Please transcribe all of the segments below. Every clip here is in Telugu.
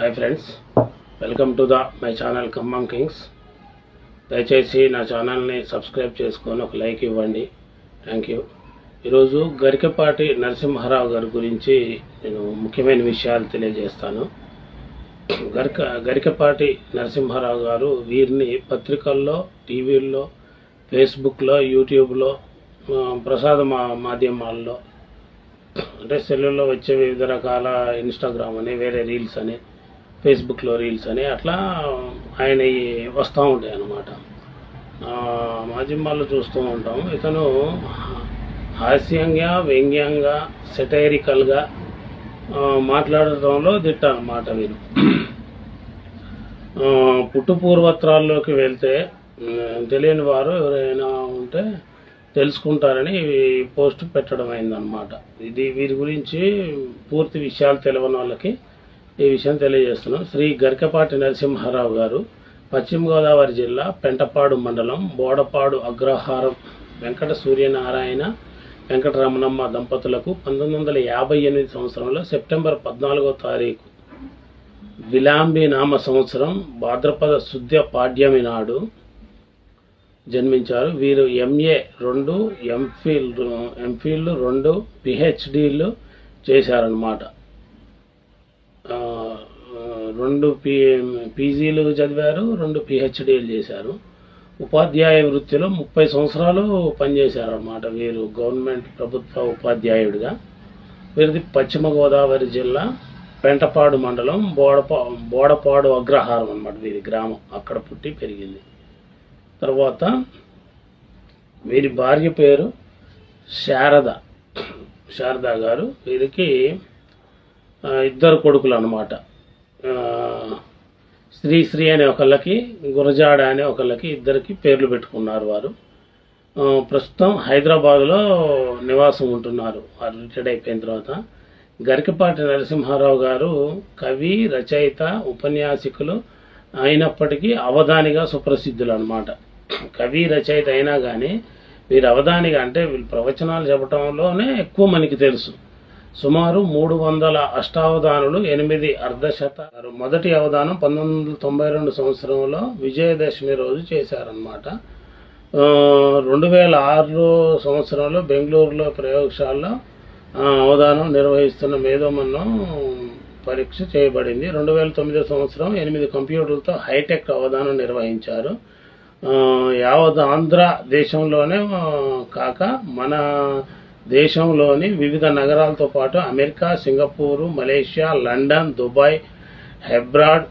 Hi friends, welcome to my channel Khammam Kings. దయచేసి నా ఛానల్ని సబ్స్క్రైబ్ చేసుకొని ఒక లైక్ ఇవ్వండి. Thank you. ఈరోజు గరికపాటి నరసింహారావు గారి గురించి నేను ముఖ్యమైన విషయాలు తెలియజేస్తాను. గరికపాటి నరసింహారావు గారు వీరిని పత్రికల్లో, టీవీల్లో, ఫేస్బుక్లో, యూట్యూబ్లో, ప్రసాద మాధ్యమాల్లో, అంటే సెల్లుల్లో వచ్చే వివిధ రకాల ఇన్స్టాగ్రామ్ అని, వేరే రీల్స్ అని, ఫేస్బుక్లో రీల్స్ అని అట్లా ఆయన వస్తూ ఉంటాయి అన్నమాట. మాధ్యమాల్లో చూస్తూ ఉంటాం. ఇతను హాస్యంగా, వ్యంగ్యంగా, సెటైరికల్గా మాట్లాడటంలో దిట్ట అన్నమాట. వీరు పుట్టు పూర్వత్రాల్లోకి వెళ్తే తెలియని వారు ఎవరైనా ఉంటే తెలుసుకుంటారని పోస్ట్ పెట్టడం అయిందనమాట. వీరి గురించి పూర్తి విషయాలు తెలియని వాళ్ళకి ఈ విషయం తెలియజేస్తున్నాం. శ్రీ గరికపాటి నరసింహారావు గారు పశ్చిమ గోదావరి జిల్లా పెంటపాడు మండలం బోడపాడు అగ్రహారం వెంకట సూర్యనారాయణ వెంకటరమణమ్మ దంపతులకు 1958 సంవత్సరంలో సెప్టెంబర్ 14వ తారీఖు విలాంబి నామ సంవత్సరం భాద్రపద శుద్ధ పాడ్యమి నాడు జన్మించారు. వీరు MA 2, ఎంఫిల్ 2, PhDలు చేశారన్నమాట. 2 PGలు చదివారు, 2 PhDలు చేశారు. ఉపాధ్యాయ వృత్తిలో 30 సంవత్సరాలు పనిచేశారన్నమాట. వీరు గవర్నమెంట్ ప్రభుత్వ ఉపాధ్యాయుడిగా. వీరిది పశ్చిమ గోదావరి జిల్లా పెంటపాడు మండలం బోడపాడు అగ్రహారం అన్నమాట. వీరి గ్రామం, అక్కడ పుట్టి పెరిగింది. తర్వాత వీరి భార్య పేరు శారద గారు. వీరికి 2 కొడుకులు అన్నమాట. శ్రీ అనే ఒకళ్ళకి, గురజాడ అనే ఒకళ్ళకి, 2కి పేర్లు పెట్టుకున్నారు వారు. ప్రస్తుతం హైదరాబాద్లో నివాసం ఉంటున్నారు. వారు రిటైర్డ్ అయిపోయిన తర్వాత. గరికపాటి నరసింహారావు గారు కవి, రచయిత, ఉపన్యాసకులు అయినప్పటికీ అవధానిగా సుప్రసిద్ధులు అన్నమాట. కవి, రచయిత అయినా కానీ వీరు అవధానిగా, అంటే వీళ్ళు ప్రవచనాలు చెప్పడంలోనే ఎక్కువ మనకి తెలుసు. సుమారు 300 అష్టావధానులు, 8 అర్ధశతాలు. మొదటి అవధానం 1992 సంవత్సరంలో విజయదశమి రోజు చేశారన్నమాట. 2006 సంవత్సరంలో బెంగళూరులో ప్రయోగశాలలో అవధానం నిర్వహిస్తున్న మేధోమన్నం పరీక్ష చేయబడింది. 2009 సంవత్సరం 8 కంప్యూటర్లతో హైటెక్ అవధానం నిర్వహించారు. యావత్ ఆంధ్ర దేశంలోనే కాక మన దేశంలోని వివిధ నగరాలతో పాటు America, Singapore, Malaysia, London, Dubai, హెబ్రాడ్,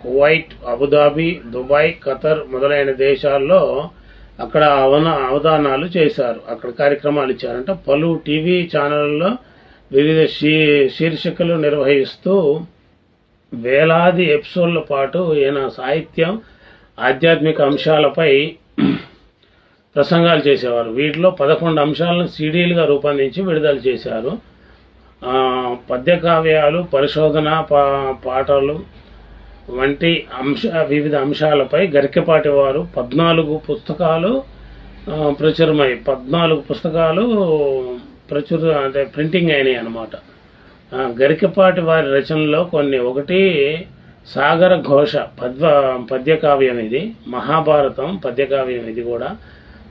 కువైట్, అబుదాబి, దుబాయ్, ఖతర్ మొదలైన దేశాల్లో అక్కడ అవధానాలు చేశారు. అక్కడ కార్యక్రమాలు ఇచ్చారంట. పలు టీవీ ఛానళ్లలో వివిధ శీర్షికలు నిర్వహిస్తూ వేలాది ఎపిసోడ్ల పాటు ఈయన సాహిత్యం, ఆధ్యాత్మిక అంశాలపై ప్రసంగాలు చేసేవారు. వీటిలో 11 అంశాలను CDలుగా రూపొందించి విడుదల చేశారు. పద్య కావ్యాలు, పరిశోధన పాటలు వంటి వివిధ అంశాలపై గరికపాటి వారు 14 పుస్తకాలు ప్రచురమై 14 పుస్తకాలు అంటే ప్రింటింగ్ అయినాయి అన్నమాట. గరికపాటి వారి రచనలో కొన్ని: 1 సాగర ఘోష పద్యకావ్యం, ఇది మహాభారతం పద్యకావ్యం, ఇది కూడా.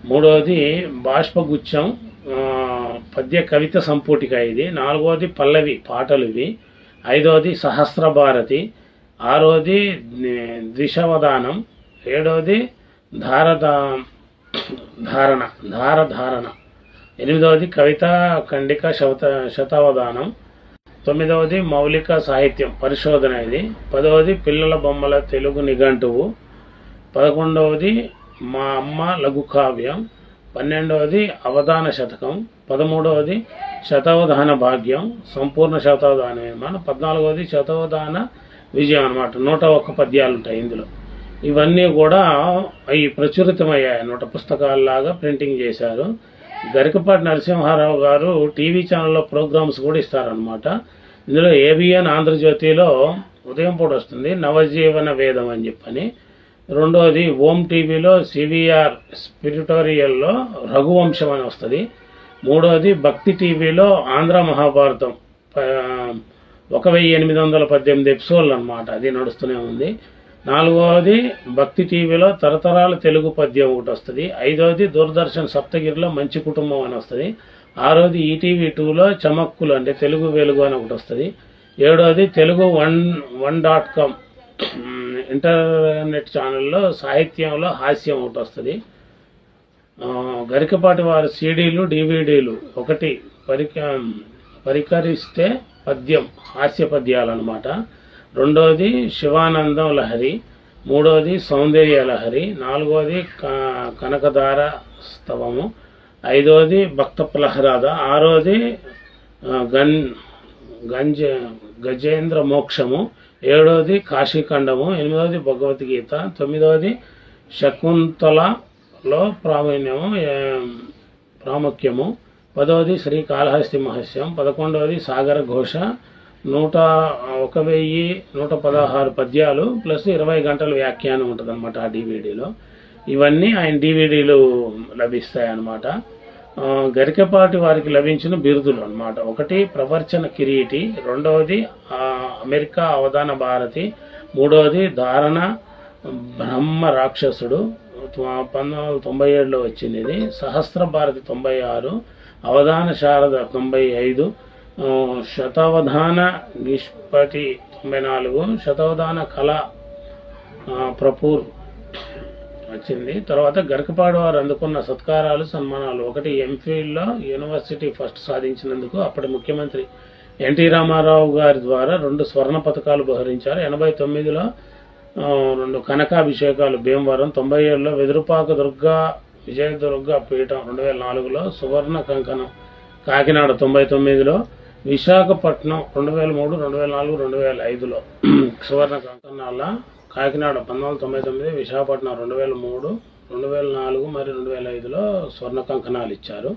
3వది బాష్పగుచ్చం పద్య కవిత సంపుటిక, ఇది. 4వది పల్లవి పాటలు, ఇవి. 5వది సహస్రభారతి. 6వది ద్విషవదానం. 7వది ధారధారణ. 8వది కవితా ఖండిక శతావధానం. 9వది మౌలిక సాహిత్యం పరిశోధన, ఇది. 10వది పిల్లల బొమ్మల తెలుగు నిఘంటువు. 11వది మా అమ్మ లఘు కావ్యం. 12వది అవధాన శతకం. 13వది శతావధాన భాగ్యం, సంపూర్ణ శతావధానం. 14వది శతావధాన విజయం అన్నమాట. 101 పద్యాలు ఉంటాయి ఇందులో. ఇవన్నీ కూడా ప్రచురితమయ్యాయి అన్నమాట. పుస్తకాల్లాగా ప్రింటింగ్ చేశారు. గరికపాటి నరసింహారావు గారు టీవీ ఛానల్లో ప్రోగ్రామ్స్ కూడా ఇస్తారనమాట. ఇందులో ABN ఆంధ్రజ్యోతిలో ఉదయం పూట వస్తుంది, నవజీవన వేదం అని చెప్పని. 2వది ఓం టీవీలో CVR స్పిరిటోరియల్లో రఘువంశం అని వస్తుంది. 3వది భక్తి టీవీలో ఆంధ్ర మహాభారతం 1818 ఎపిసోడ్లు అనమాట. అది నడుస్తూనే ఉంది. 4వది భక్తి టీవీలో తరతరాల తెలుగు పద్యం ఒకటి వస్తుంది. 5వది దూరదర్శన్ సప్తగిరిలో మంచి కుటుంబం అని వస్తుంది. 6వది ఈటీవీ 2లో చమక్కులు అంటే తెలుగు వెలుగు అని ఒకటి వస్తుంది. 7వది తెలుగు 1.com ఇంటర్నెట్ ఛానల్లో సాహిత్యంలో హాస్యం ఒకటి వస్తుంది. గరికపాటి వారి సీడీలు డివిడీలు ఒకటి పరికరిస్తే పద్యం హాస్య పద్యాలు అనమాట. 2వది శివానందం లహరి. 3వది సౌందర్య లహరి. 4వది కనకధార స్తవము. 5వది భక్త ప్రహ్లాద. 6వది గజేంద్ర మోక్షము. 7వది కాశీఖండము. 8వది భగవద్గీత. 9వది శకుంతలలో ప్రాముఖ్యము. 10వది శ్రీకాళహస్తి మహస్యం. 11వది సాగర ఘోష. 1116 పద్యాలు ప్లస్ 20 గంటల వ్యాఖ్యానం ఉంటుంది అనమాట ఆ డివిడీలో. ఇవన్నీ ఆయన డివిడీలు లభిస్తాయి అన్నమాట. గరికపాటి వారికి లభించిన బిరుదులు అన్నమాట. 1 ప్రవర్చన కిరీటి. 2వది అమెరికా అవధాన భారతి. 3వది ధారణ బ్రహ్మ రాక్షసుడు 1997లో వచ్చింది. ఇది సహస్ర భారతి 96, అవధాన శారద 95, శతావధాన నిష్పతి 94, శతావధాన కళ ప్రపూర్ వచ్చింది. తర్వాత గరికపాటి వారు అందుకున్న సత్కారాలు సన్మానాలు. 1 ఎంఫిల్లో యూనివర్సిటీ ఫస్ట్ సాధించినందుకు అప్పటి ముఖ్యమంత్రి ఎన్టీ రామారావు గారి ద్వారా 2 స్వర్ణ పథకాలు బహరించారు. 89లో 2 కనకాభిషేకాలు భీమవరం. 97లో వెదురుపాక విజయదుర్గ పీఠం. 2004లో సువర్ణ కంకణం కాకినాడ. 99లో విశాఖపట్నం. 2003, 2004, 2005లో సువర్ణ కంకణాల కాకినాడ 1999, విశాఖపట్నం 2003, 2004 మరియు 2005లో స్వర్ణ కంకణాలు ఇచ్చారు.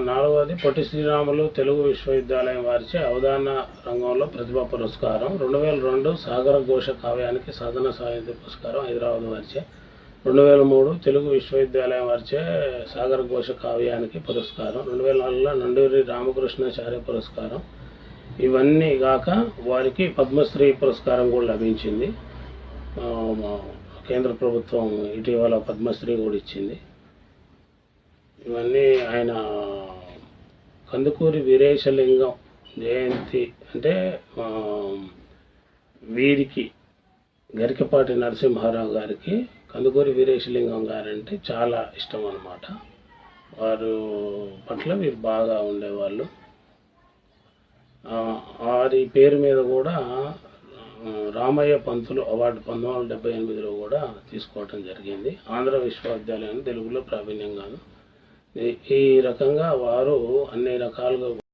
4వది పొట్టి శ్రీరాములు తెలుగు విశ్వవిద్యాలయం వారిచే అవధాన రంగంలో ప్రతిభా పురస్కారం. 2002 సాగర ఘోష కావ్యానికి సాధన సాహిత్య పురస్కారం హైదరాబాద్ వారిచే. 2003 తెలుగు విశ్వవిద్యాలయం వారిచే సాగర ఘోష కావ్యానికి పురస్కారం. 2004లో నండూరి రామకృష్ణాచార్య పురస్కారం. ఇవన్నీ గాక వారికి పద్మశ్రీ పురస్కారం కూడా లభించింది. కేంద్ర ప్రభుత్వం ఇటీవల పద్మశ్రీ కూడా ఇచ్చింది. ఇవన్నీ ఆయన కందుకూరి వీరేశలింగం జయంతి అంటే వీరికి గరికపాటి నరసింహారావు గారికి కందుకూరి వీరేశలింగం గారంటే చాలా ఇష్టం అన్నమాట. వారు పట్ల వీరు బాగా ఉండేవాళ్ళు. వారి పేరు మీద కూడా రామయ్య పంతులు అవార్డు 1978లో కూడా తీసుకోవటం జరిగింది. ఆంధ్ర విశ్వవిద్యాలయం తెలుగులో ప్రావీణ్యంగాను. ఈ రకంగా వారు అన్ని రకాలుగా